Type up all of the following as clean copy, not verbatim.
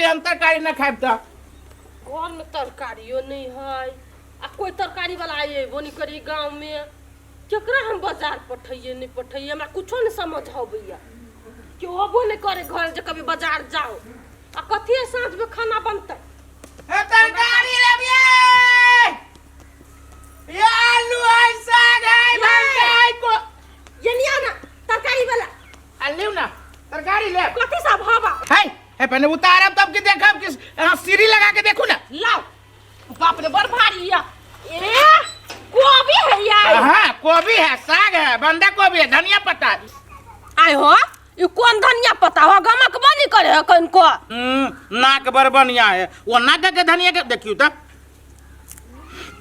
हम तरकारी ना खाइब त घर में तरकारियो नहीं है आ कोई तरकारी वाला आए वो नहीं करी गांव में केकरा हम बाजार पठैये नहीं पठैये हमरा कुछो नहीं समझ आबैया कि ओबो नहीं करे घर जे कभी बाजार जाओ आ कथी साँझ में खाना बनतै ए तरकारी लेबिए ये आलू है साग है भंटा है को ये नहीं आना तरकारी वाला आलू ना तरकारी ले कथी सब हवा है पहले उतारब तब के देखब कि सीढ़ी लगा के देखू ना लाओ बाप रे बड़ भारी है ए गोभी है यार हां गोभी है साग है बंधा गोभी है धनिया पत्ता आय हो ये कौन धनिया पत्ता हो गमक बनी करे है कन को नाक बर बढ़िया है वो नाक के धनिया के देखियो त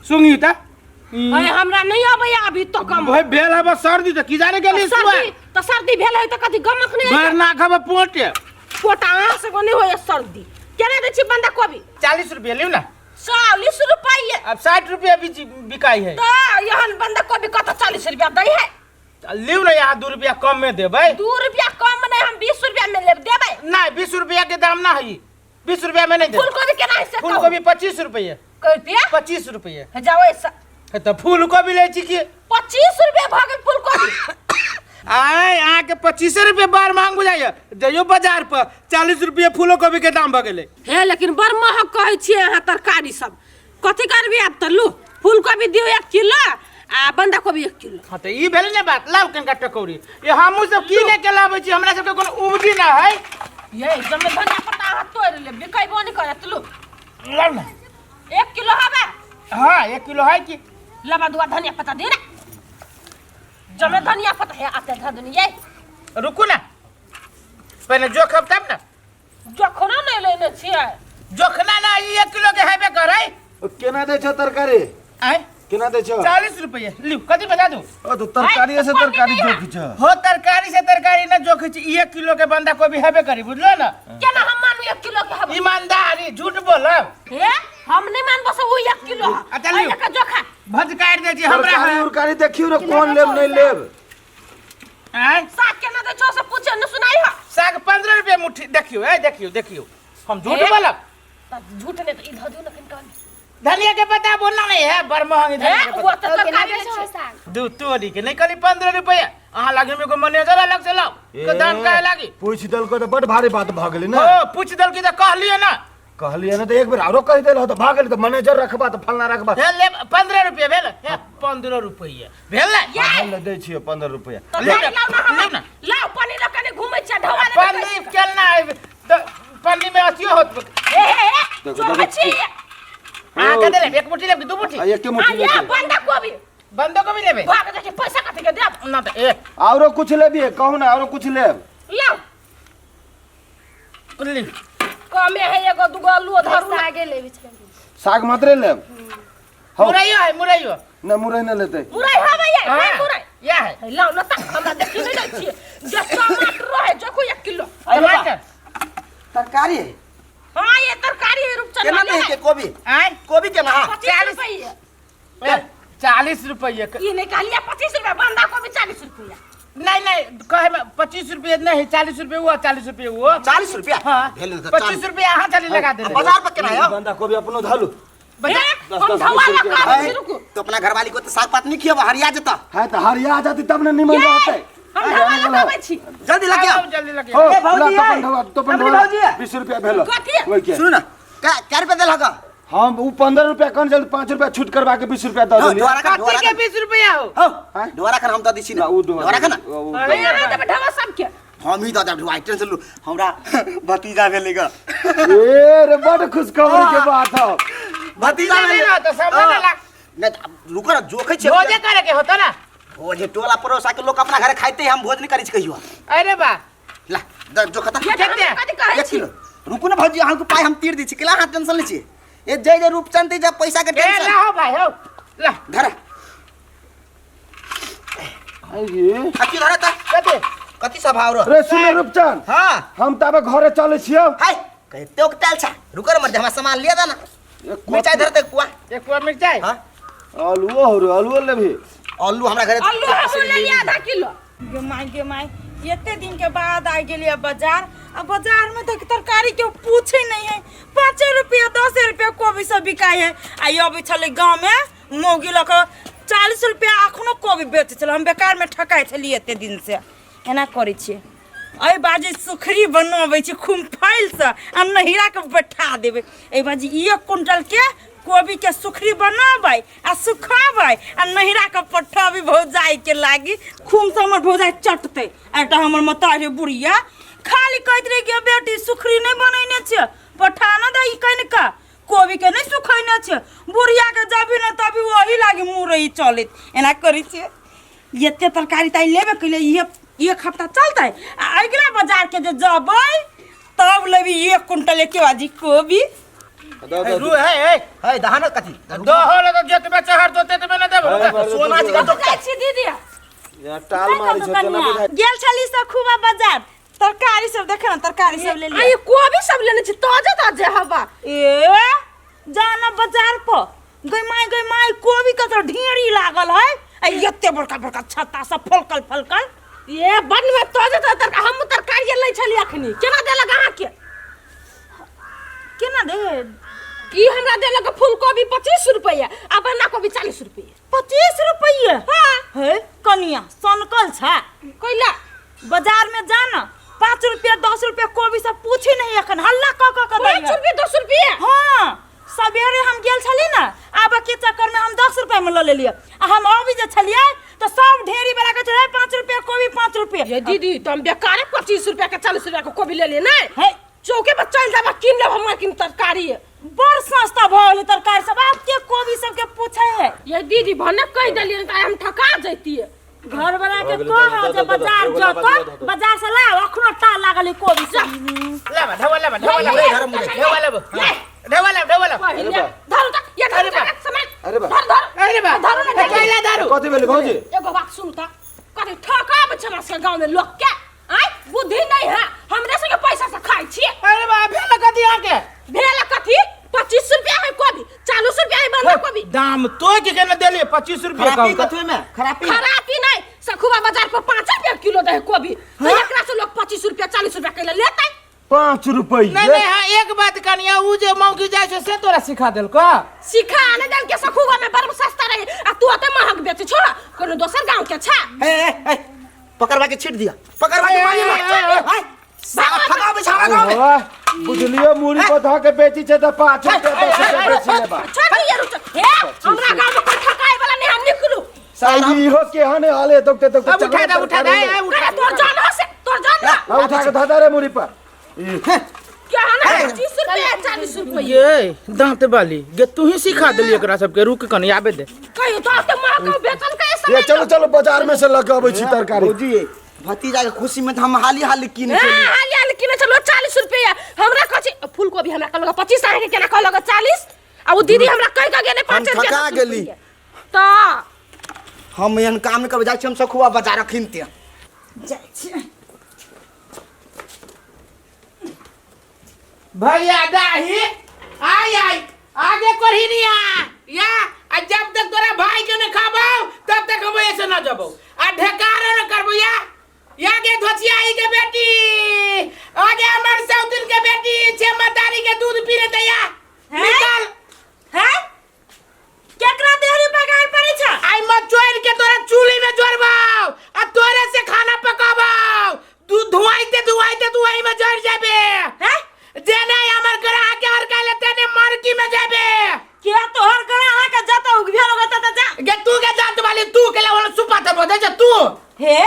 सुंगी त अरे हमरा नहीं आबैया अभी तो कम भाई भेल है बस सर्दी त की जाने गेली सर्दी भेल है त कथि गमक नहीं बर नाक है पोटे पोटा से को नहीं होय सर्दी केना दे छी बंदा कोबी 40 रुपया लियो ना 40 रुपया अब 60 रुपया बिकाई है तो यहन बंदा कोबी कत 40 रुपया दई है लियो ना यहाँ 2 रुपया कम में देबै 2 रुपया कम नहीं हम 20 रुपया में ले देबै नहीं 20 रुपया के दाम ना है 20 रुपया में नहीं दे फूल गोभी केना है से फूल गोभी 25 रुपया कै रुपया 25 रुपया जाओ ऐसा तो फूल गोभी ले छी की 25 रुपया भागे फूल गोभी आय यहाँ के 25 रुपया बार मांग बुझाइए जइयो बाजार पर 40 रुपया फूलो गोभी के दाम भगेले हे लेकिन बड़ महग कहै छियै यहाँ तरकारी सब कथी करबी अब त लू फूल गोभी दियो 1 किलो आ बंधा गोभी 1 किलो हां त ई भेल ने बात लाव कनका टकोरी ये हमहु सब की ले के लाबै छी हमरा सब के कोनो उबदी ना है ये जमे धनिया पत्ता हाथ तोड़ ले बिकाइबो नहीं करत लू लाव ना 1 किलो हबे हां 1 किलो है की लबा दुआ धनिया पत्ता दे रे जमे धनिया पत्ता है आते ध दुनिया रुकू ना पहले जोखब तब ना जखना नहीं लेने छियै जोखना ना 1 किलो के हेबे करे केना दे छ तरकारी आय केना दे छ 40 रुपया लियो कथि बता दू ओ तो तरकारी से तरकारी जोखी छ हो तरकारी से तरकारी ना जोखी छी 1 किलो के बंधा कोबी हेबे करी बुझलो ना केना हम मानू 1 किलो के हबे ईमानदारी झूठ बोलब हे हम नहीं मान बस वो 1 किलो अच्छा लियो का जोखा भज काट दे छी हमरा तरकारी उरकारी देखियो रे कौन लेब नहीं लेब आय साग केना दे छो से पूछे न सुनाई हो साग 15 रुपया मुट्ठी देखियो देखियो हम झूठ बोलब त झूठ ने तो इधर दो न किन कहन धनिया के पत्ता बोलना नहीं है बड़ महंगी धनिया के वो पत्ता तो तरकारी छो साग दू तोरी के नहीं कली 15 रुपया अहाँ लागे में को मैनेजर अलग से लाओ के दाम काहे लागी पूछ दल को तो बड़ भारी बात भ गेली ना ओ पूछ दल की त कहलिए ना कहलिए ना तो एक बार आरो कह देल हो तो भाग गेल तो मैनेजर रखबा तो फलना रखबा हे ले 15 रुपया भेल हे 15 रुपया भेल ना ले दे छिए 15 रुपया तो लाओ ना लाओ पानी ल कने घुमै छ ढवा ले पानी केलना तो पानी में अथियो होत ए देखो छी हां के ले एक मुट्ठी ले 2 मुट्ठी एक मुट्ठी ले ये बंदा कोबी बंदो को भी लेबे भाग दे पैसा कथि के दे ना तो ए आरो कुछ लेबी कहू ना आरो कुछ लेब लाओ ले कमे है एगो दुगो आलू धरू सागे लेबी छै साग मात्रे लेब मुरैयो ना मुरई ना लेते मुरई हवे ये मुरई या है लाओ न त हमरा देखि नै जाइ छी जे टमाटर रहे जको 1 किलो टमाटर तरकारी है हां ये तरकारी रूपचंद केना दे के कोबी आय कोबी केना 40 रुपया 40 रुपया ये नहीं कहलिए 25 रुपया बंदा कोबी 40 रुपया नहीं कहे में 25 रुपया नहीं 40 रुपया हुआ 40 रुपया हुआ 40 रुपया हाँ भेल 25 रुपया यहाँ चली लगा दे बाजार पर केना है बंदा कोबी अपनो धालू हम धवा लगा रुको तो अपना घरवाली को तो साग पात नहीं खियाबो हरिया जता है तो हरिया जाती तब ना निमन रहते हम धवा लगाबै छी जल्दी लग गया जल्दी लगे हो ए भौजी ला है। तो अपनी भौजी है। 20 रुपया भेलो कथी? ओइ के सुनो ना क्या रुपया देल हगा हम उ 15 रुपया कौन जल्दी 5 रुपया छूट करवा के 20 रुपया दे देली दोबारा का कथी के 20 रुपया हो हो हैं? दोबारा कर हम तो दिसी ना ना उ दोबारा का ना अरे यहाँ देबै धवा सब के हम ही तो ढुआई टेंशन लू हमरा भतीजा भेलेगा ए रे बड़ खुशखबरी के बात हो भतीजा नहीं ना तो सब ना लग नहीं रुको ना जोखे छे भोजे करे के होता ना ओ जे टोला पड़ोसा के लोग अपना घरे खाइते हम भोज नहीं करी छ कहियो अरे बा ला जो खता कथी कहै 1 किलो रुको ना भौजी हम को पाई हम तीर दी छी केला हाथ टेंशन ले छी ए जय रूपचंद जब पैसा के ए टेंशन ला हो भाई हो ला धर अरे अति धर त कथी कति स्वभाव रे सुन रूपचंद हां हम तब घरे चले छियो हाय कहते हो तेल छा रुको मत हमरा सामान लिया था ना मिर्चाई धर दे कुआ एक पूरा मिर्चाई हां आलू हो रे आलू लेबी आलू हमरा घरे आलू हम ले लिया आधा किलो गे माई इतने दिन के बाद आ गेलिए बाजार। अब बाजार में तो तरकारी के पूछे नहीं है। 5 रुपया 10 रुपया कोबी सब बिकाई है। आई अभी चले गाँव में मौगी लग 40 रुपया अखनो कोबी बेचे चल। हम बेकार में ठकाए छलिए एते दिन से। एना करे छिए। आई बाजी सुखरी बनावे छी खूब फैल से आ नहिरा के बैठा देबे। ए बाजी 1 क्विंटल के कोबी के सुखरी बनाबै आ सुखाबै आ नहिरा के पट्ठा भी भौजाई के लागी खूब से हमर भौजाई चटते। एटा हमर मतारे बुढ़िया खाली कहत रही के बेटी सुखरी नहीं बनैने छ पट्ठा न दई कनिका कोबी के नहीं सुखैने छ। बुढ़िया के जाबी न तभी वही लागी मुरई चलित। एना करी छ। एते तरकारी ताई लेबे कइले ये 1 हफ्ता चलतै आ अगला बाजार के जे जबै तब लेबी 1 क्विंटल के बाजी कोबी। रू है दहाना कथी दो होले तो जेत में चहर दोते ते में न देबो सोना जी का तो छी दीदी या टाल मारी छ चला बुझाई गेल छली से खूबा बाजार तरकारी सब देखे ना तरकारी सब ले आई कोबी सब लेने छी ताजा ताजा हवा। ए जाना बाजार पर गई माई कोबी का तो ढेरी लागल है। आई एते बड़का बड़का छत्ता सब फलकल ये बन में ताजा ताजा हम तरकारी ले छली अखनी केना देलक अहाँ के केना दे ई हमरा देलक फूलकोबी 25 रुपया आ बंधा कोबी 40 रुपया। 25 रुपये? हां है कनिया सनकल छा कोइला बाजार में जाना 5 रुपया 10 रुपया कोबी सब पूछी नहीं अखन हल्ला क क दे 5 रुपया 10 रुपया। हां सबेरे हम गेल छली ना आबा के चक्कर में हम 10 रुपया में ले लेलिए आ हम अभी जे छलिए तो सब ढेरी बड़ा के चले 5 रुपया कोबी 5 रुपया। ये दीदी तुम बेकार 25 रुपया के 40 रुपया के कोबी ले लिए नहीं है चौके पर चल जाबा किन लेब हमरा किन तरकारी है बड़ सस्ता भइल तरकारी सब आप के कोबी सब के पूछे है। ये दीदी भने कह देलिए त हम ठका जैती घर वाला के कह जे बाजार जो तो बाजार से ला अखनो टा लागल कोबी सब ले ढवला घर मुझे ढवला पहिले धर त ये धर सामान अरे बा धर अरे बा धर न कैला दारू कथी भेल भौजी एगो बात सुन त कथि ठका बचला से गांव में लोग के आई बुद्धि नहीं है हमरे से के पैसा से खाई छी। अरे बा भेल कथी आके भेल कथी 25 रुपया है कोबी 40 रुपया है बंधा कोबी दाम तो के केना देलिए 25 रुपया खराबी का कथी में खराबी नहीं सखुबा बाजार पर 5 रुपया किलो दे कोबी तो एकरा से लोग 25 रुपया 40 रुपया के लेतै 5 रुपये नहीं हां एक बात कनिया उ जे मौगी जाय छै से तोरा सिखा देल का सिखा न देल के सखुबा में बड़ सस्ता रहे आ तू अते महंग बेच छोड़ कोनो दोसर गांव के छा। ए पकड़वा के छीट दिया पकड़वा के मारी साला ठगा बिछावा गाँव में वाह बुझलियो मूरी को धा के बेची छ त 5 रुपया 10 रुपया बेची लेबा छोड़ ये रुक हे हमरा गांव में कोई ठकाए वाला नहीं हम निकलू साली हो के हने हाले तोकते अब उठा दे उठा तोर जान हो से तोर जान आ उठा के धा रे मूरी पर क्या है ना 25 रुपया 40 रुपया ये दांत वाली गे तू ही सिखा देली एकरा सब के रुक कनी आबे दे कहियो तो आते महंग बेचन के ये चलो चलो बाजार में से लगाबै छी तरकारी भौजी भतीजा के खुशी में हम हाली किने हां चली हाली किने चलो 40 रुपया हमरा कछि फूलकोबी हमरा कहलक 25 आके केना कहलक 40 आ वो दीदी हमरा कह के गेने 5 रुपया ठका गेली तो हम एहन काम नहीं करबै जाय छी हम सखुआ बाजार खिनते जाय छी भैया दाही आई आगे करहिनिया या जब तक तोरा भाई के न खाबो तब तक हम ऐसे न जबो आ ढेकारो न करबो या के धोचिया आई के बेटी आगे हमर सौतिन के बेटी छे मतारी के दूध पीने तया निकाल है केकरा देहरी पगार पड़ी छ आई मत चोर के तोरा चूल्ही में जोरबाओ आ तोरे से खाना पकाबाओ दूध धुआइते तू वही में जड़ जाबे है जेने हमर ग्राह के हर काले तेने मार्की में जाबे क्या तोहर करे आहा के जाता उगभिया लगता त जा गे तू के जात वाली तू के ले सुपा त बदे जा तू हे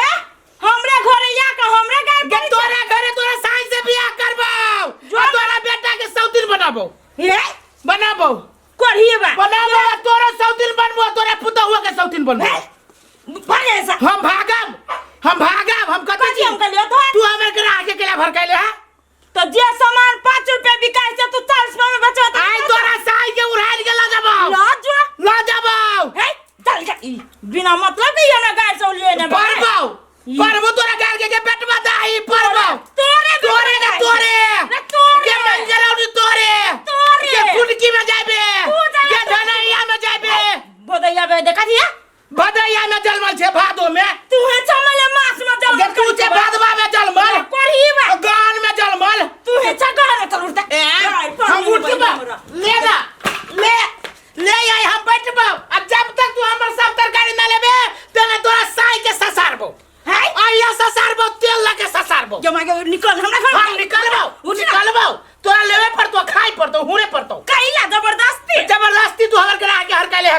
हमरे घरे या का हमरे गाय गे तोरा घरे तोरा साई से बियाह करबाओ जो तोरा बेटा के सौतिन बनाबो हे बनाबो कोढ़िए बा बनाबो तोरा सौतिन बनबो तोरा पुतहुआ के सौतिन बनबो पर ऐसा हम भागब हम कथि हम कर लियो तो तू हमर ग्राह के केला भर कैले है तो जे सामान 5 रुपया बिकाई से तू 40 रुपया में बेचवा तो आई तोरा साई के उड़ाल के ला जाबो ला जाबो हे चल जा बिना मतलब के ये ना गाय से लिए ने परबो तोरा गाल के पेटवा दाही परबो तोरे के मंजरौनी तोरे के फुटकी में जाबे के धनैया में जाबे भदैया बे देखा दिया भदैया में जलमल छे भादो में तू है चमले मास में जल के तू छे भादवा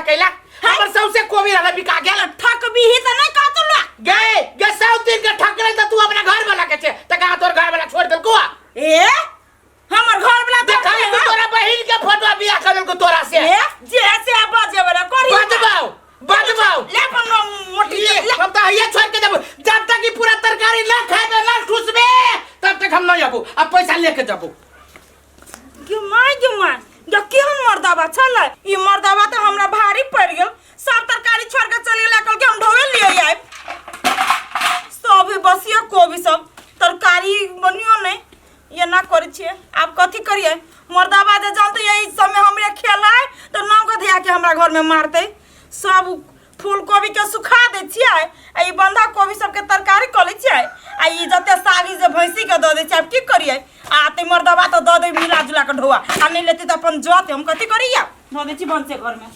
कैला हमर सबसे कोबी रहला बिका गेल ठक भी ही त नहीं कहत लो गे सब दिन के ठक रही त तू अपना घर वाला के छे त का तोर घर वाला छोड़ देल को ए हमर घर वाला देखा तू तोरा बहिन के फोटो बियाह करल को तोरा से ए जैसे बाजे वाला करी बदबाओ ले अपन मोटी ले हम तो ये छोड़ के देबो जब तक की पूरा तरकारी ना खाबे ना ठुसबे तब तक हम नहीं आबो अब पैसा लेके जाबो जुमा जो केहन मर्दाबा छले ई मर्दाबा त हमरा भारी पड़ गेल सब तरकारी छोड़ के चले गेला कल के हम ढोवे लिए आए सब बसिया कोबी सब तरकारी बनियो नहीं ये ना करै छिए आप कथि करिए मर्दाबा जे जानते यही समय हमरे खेलाय तो नाव के धिया के हमरा घर में मारते सब फूल कोबी के सुखा दे छिए आ ई बंधा कोबी सब के तरकारी क ले छिए आ ई जते सागी जे भैंसी के द दे छिए अब की करिए आ ते मर्दाबा तो द दे मिला जुला के ढोआ आ नहीं लेते तो अपन जोते हम कथि करिए ध दे छी बंसे घर में